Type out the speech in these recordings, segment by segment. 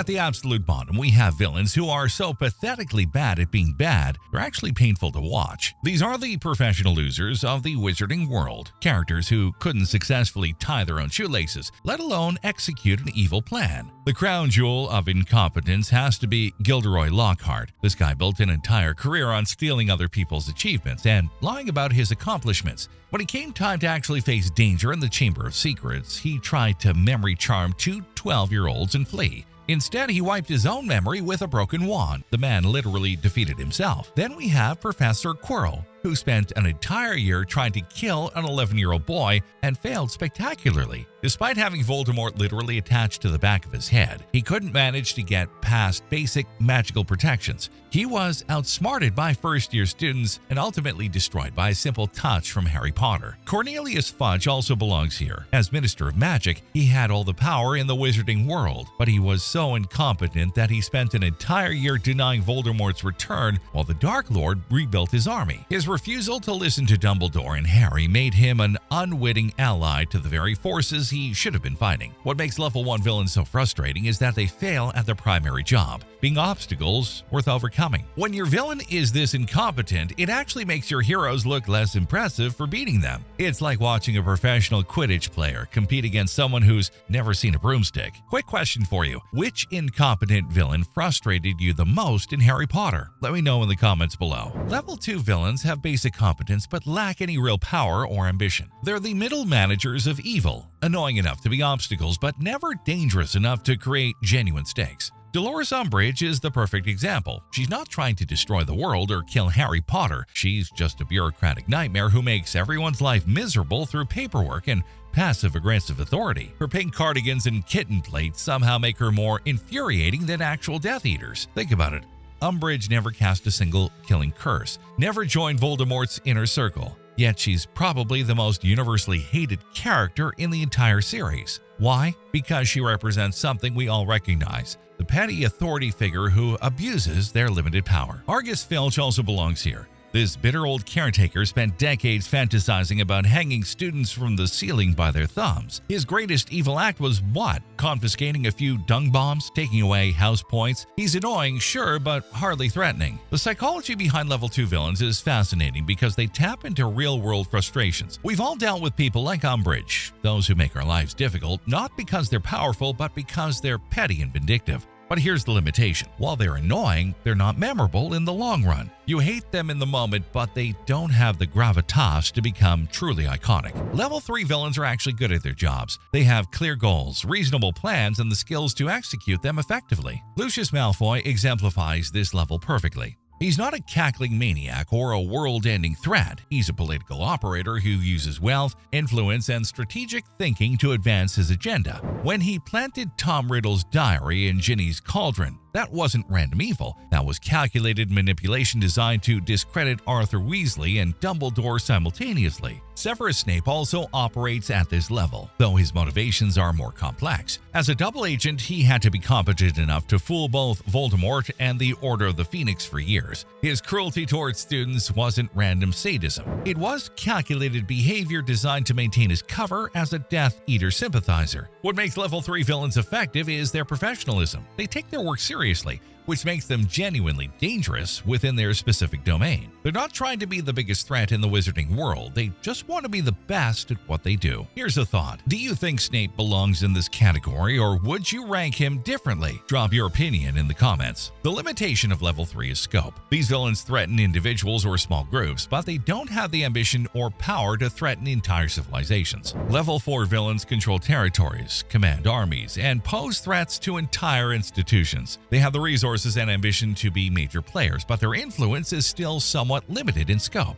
At the absolute bottom, we have villains who are so pathetically bad at being bad, they're actually painful to watch. These are the professional losers of the wizarding world, characters who couldn't successfully tie their own shoelaces, let alone execute an evil plan. The crown jewel of incompetence has to be Gilderoy Lockhart. This guy built an entire career on stealing other people's achievements and lying about his accomplishments. When it came time to actually face danger in the Chamber of Secrets, he tried to memory charm two 12-year-olds and flee. Instead, he wiped his own memory with a broken wand. The man literally defeated himself. Then we have Professor Quirrell, who spent an entire year trying to kill an 11-year-old boy and failed spectacularly. Despite having Voldemort literally attached to the back of his head, he couldn't manage to get past basic magical protections. He was outsmarted by first-year students and ultimately destroyed by a simple touch from Harry Potter. Cornelius Fudge also belongs here. As Minister of Magic, he had all the power in the wizarding world, but he was so incompetent that he spent an entire year denying Voldemort's return while the Dark Lord rebuilt his army. His refusal to listen to Dumbledore and Harry made him an unwitting ally to the very forces he should have been fighting. What makes level 1 villains so frustrating is that they fail at their primary job, being obstacles worth overcoming. When your villain is this incompetent, it actually makes your heroes look less impressive for beating them. It's like watching a professional Quidditch player compete against someone who's never seen a broomstick. Quick question for you. Which incompetent villain frustrated you the most in Harry Potter? Let me know in the comments below. Level 2 villains have basic competence but lack any real power or ambition. They're the middle managers of evil, annoying enough to be obstacles but never dangerous enough to create genuine stakes. Dolores Umbridge is the perfect example. She's not trying to destroy the world or kill Harry Potter. She's just a bureaucratic nightmare who makes everyone's life miserable through paperwork and passive-aggressive authority. Her pink cardigans and kitten plates somehow make her more infuriating than actual Death Eaters. Think about it. Umbridge never cast a single killing curse, never joined Voldemort's inner circle, yet she's probably the most universally hated character in the entire series. Why? Because she represents something we all recognize: the petty authority figure who abuses their limited power. Argus Filch also belongs here. This bitter old caretaker spent decades fantasizing about hanging students from the ceiling by their thumbs. His greatest evil act was what? Confiscating a few dung bombs, taking away house points? He's annoying, sure, but hardly threatening. The psychology behind level 2 villains is fascinating because they tap into real-world frustrations. We've all dealt with people like Umbridge, those who make our lives difficult, not because they're powerful, but because they're petty and vindictive. But here's the limitation. While they're annoying, they're not memorable in the long run. You hate them in the moment, but they don't have the gravitas to become truly iconic. Level 3 villains are actually good at their jobs. They have clear goals, reasonable plans, and the skills to execute them effectively. Lucius Malfoy exemplifies this level perfectly. He's not a cackling maniac or a world-ending threat. He's a political operator who uses wealth, influence, and strategic thinking to advance his agenda. When he planted Tom Riddle's diary in Ginny's cauldron, that wasn't random evil. That was calculated manipulation designed to discredit Arthur Weasley and Dumbledore simultaneously. Severus Snape also operates at this level, though his motivations are more complex. As a double agent, he had to be competent enough to fool both Voldemort and the Order of the Phoenix for years. His cruelty towards students wasn't random sadism. It was calculated behavior designed to maintain his cover as a Death Eater sympathizer. What makes level 3 villains effective is their professionalism. They take their work seriously, which makes them genuinely dangerous within their specific domain. They're not trying to be the biggest threat in the wizarding world, they just want to be the best at what they do. Here's a thought. Do you think Snape belongs in this category, or would you rank him differently? Drop your opinion in the comments. The limitation of level 3 is scope. These villains threaten individuals or small groups, but they don't have the ambition or power to threaten entire civilizations. Level 4 villains control territories, command armies, and pose threats to entire institutions. They have the resources and ambition to be major players, but their influence is still somewhat limited in scope.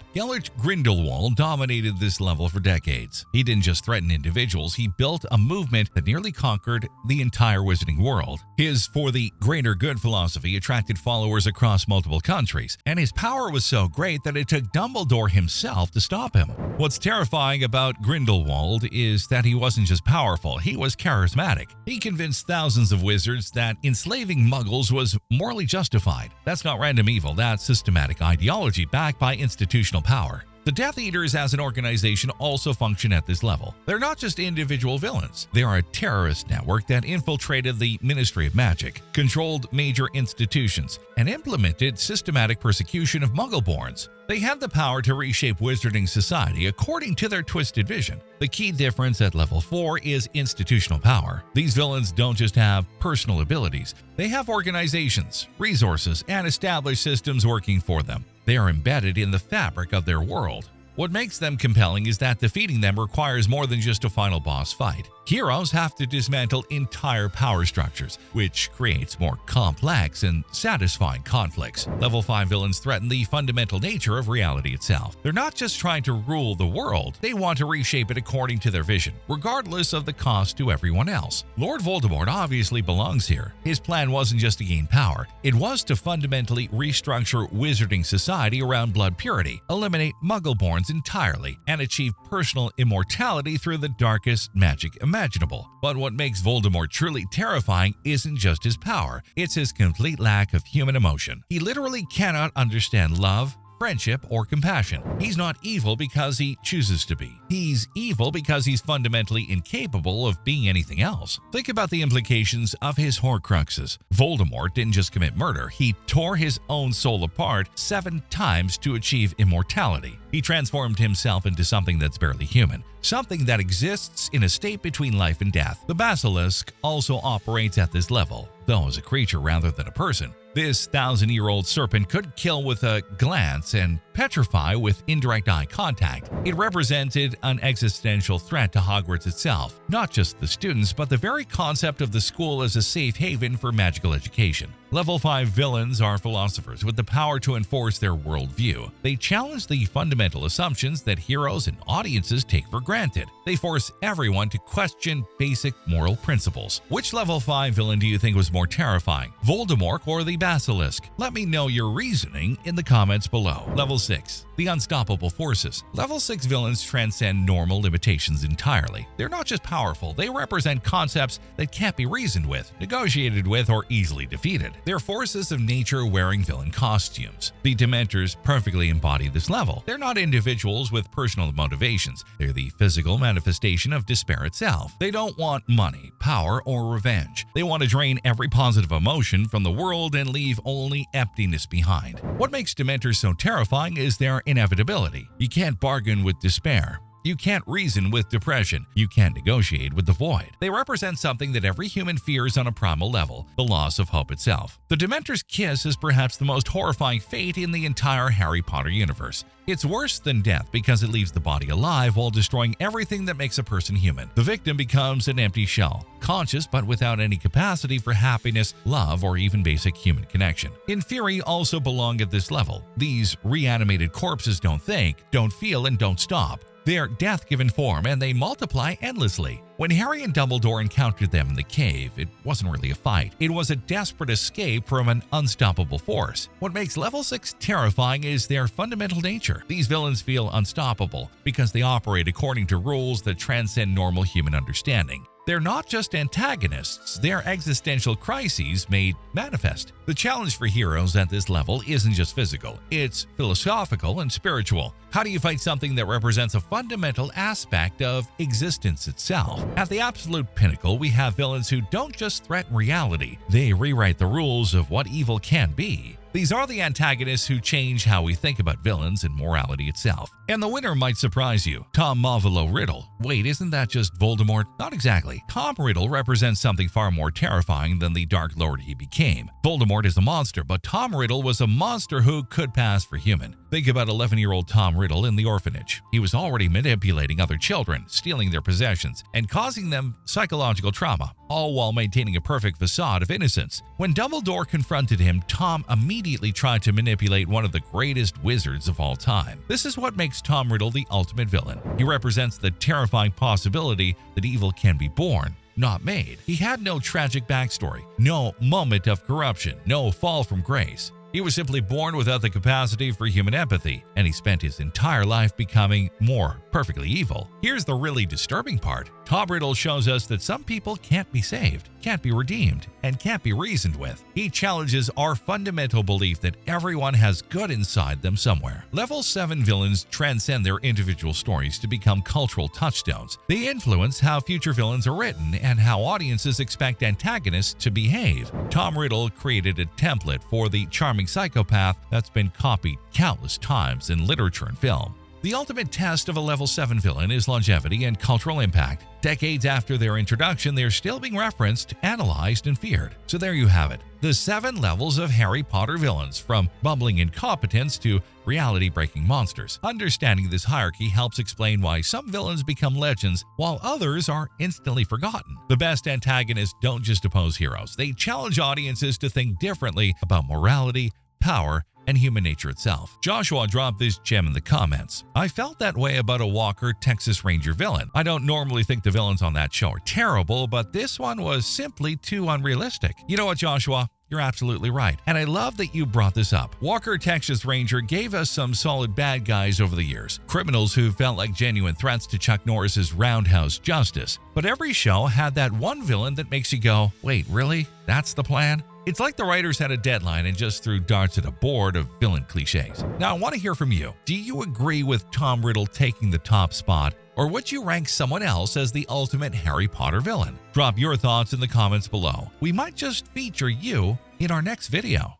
Grindelwald dominated this level for decades. He didn't just threaten individuals, he built a movement that nearly conquered the entire wizarding world. His for the greater good philosophy attracted followers across multiple countries, and his power was so great that it took Dumbledore himself to stop him. What's terrifying about Grindelwald is that he wasn't just powerful, he was charismatic. He convinced thousands of wizards that enslaving muggles was morally justified. That's not random evil, that's systematic ideology backed by institutional power. The Death Eaters as an organization also function at this level. They're not just individual villains. They are a terrorist network that infiltrated the Ministry of Magic, controlled major institutions, and implemented systematic persecution of Muggleborns. They have the power to reshape wizarding society according to their twisted vision. The key difference at level 4 is institutional power. These villains don't just have personal abilities, they have organizations, resources, and established systems working for them. They are embedded in the fabric of their world. What makes them compelling is that defeating them requires more than just a final boss fight. Heroes have to dismantle entire power structures, which creates more complex and satisfying conflicts. Level 5 villains threaten the fundamental nature of reality itself. They're not just trying to rule the world, they want to reshape it according to their vision, regardless of the cost to everyone else. Lord Voldemort obviously belongs here. His plan wasn't just to gain power, it was to fundamentally restructure wizarding society around blood purity, eliminate Muggleborns entirely, and achieve personal immortality through the darkest magic imaginable. But what makes Voldemort truly terrifying isn't just his power, it's his complete lack of human emotion. He literally cannot understand love, friendship, or compassion. He's not evil because he chooses to be. He's evil because he's fundamentally incapable of being anything else. Think about the implications of his Horcruxes. Voldemort didn't just commit murder, he tore his own soul apart 7 times to achieve immortality. He transformed himself into something that's barely human, something that exists in a state between life and death. The Basilisk also operates at this level, though as a creature rather than a person. This 1,000-year-old serpent could kill with a glance and petrify with indirect eye contact. It represented an existential threat to Hogwarts itself, not just the students, but the very concept of the school as a safe haven for magical education. Level 5 villains are philosophers with the power to enforce their worldview. They challenge the fundamental assumptions that heroes and audiences take for granted. They force everyone to question basic moral principles. Which level 5 villain do you think was more terrifying, Voldemort or the Basilisk? Let me know your reasoning in the comments below. Level 6. The Unstoppable Forces. Level 6 villains transcend normal limitations entirely. They're not just powerful, they represent concepts that can't be reasoned with, negotiated with, or easily defeated. They're forces of nature wearing villain costumes. The Dementors perfectly embody this level. They're not individuals with personal motivations. They're the physical manifestation of despair itself. They don't want money, power, or revenge. They want to drain every positive emotion from the world and leave only emptiness behind. What makes Dementors so terrifying is their inevitability. You can't bargain with despair. You can't reason with depression. You can't negotiate with the void. They represent something that every human fears on a primal level, the loss of hope itself. The Dementor's kiss is perhaps the most horrifying fate in the entire Harry Potter universe. It's worse than death because it leaves the body alive while destroying everything that makes a person human. The victim becomes an empty shell, conscious but without any capacity for happiness, love, or even basic human connection. Inferi also belong at this level. These reanimated corpses don't think, don't feel, and don't stop. They're death-given form, and they multiply endlessly. When Harry and Dumbledore encountered them in the cave, it wasn't really a fight. It was a desperate escape from an unstoppable force. What makes level 6 terrifying is their fundamental nature. These villains feel unstoppable because they operate according to rules that transcend normal human understanding. They're not just antagonists, they're existential crises made manifest. The challenge for heroes at this level isn't just physical, it's philosophical and spiritual. How do you fight something that represents a fundamental aspect of existence itself? At the absolute pinnacle, we have villains who don't just threaten reality, they rewrite the rules of what evil can be. These are the antagonists who change how we think about villains and morality itself. And the winner might surprise you. Tom Riddle. Wait, isn't that just Voldemort? Not exactly. Tom Riddle represents something far more terrifying than the Dark Lord he became. Voldemort is a monster, but Tom Riddle was a monster who could pass for human. Think about 11-year-old Tom Riddle in the orphanage. He was already manipulating other children, stealing their possessions, and causing them psychological trauma, all while maintaining a perfect facade of innocence. When Dumbledore confronted him, Tom immediately tried to manipulate one of the greatest wizards of all time. This is what makes Tom Riddle the ultimate villain. He represents the terrifying possibility that evil can be born, not made. He had no tragic backstory, no moment of corruption, no fall from grace. He was simply born without the capacity for human empathy, and he spent his entire life becoming more perfectly evil. Here's the really disturbing part. Tom Riddle shows us that some people can't be saved, can't be redeemed, and can't be reasoned with. He challenges our fundamental belief that everyone has good inside them somewhere. Level 7 villains transcend their individual stories to become cultural touchstones. They influence how future villains are written and how audiences expect antagonists to behave. Tom Riddle created a template for the charming psychopath that's been copied countless times in literature and film. The ultimate test of a level 7 villain is longevity and cultural impact. Decades after their introduction, they're still being referenced, analyzed, and feared. So there you have it. The 7 levels of Harry Potter villains, from bumbling incompetence to reality-breaking monsters. Understanding this hierarchy helps explain why some villains become legends while others are instantly forgotten. The best antagonists don't just oppose heroes. They challenge audiences to think differently about morality, power, and human nature itself. Joshua dropped this gem in the comments. I felt that way about a Walker Texas Ranger villain. I don't normally think the villains on that show are terrible, but this one was simply too unrealistic. You know what, Joshua? You're absolutely right. And I love that you brought this up. Walker Texas Ranger gave us some solid bad guys over the years. Criminals who felt like genuine threats to Chuck Norris's roundhouse justice. But every show had that one villain that makes you go, wait, really? That's the plan? It's like the writers had a deadline and just threw darts at a board of villain cliches. Now, I want to hear from you. Do you agree with Tom Riddle taking the top spot, or would you rank someone else as the ultimate Harry Potter villain? Drop your thoughts in the comments below. We might just feature you in our next video.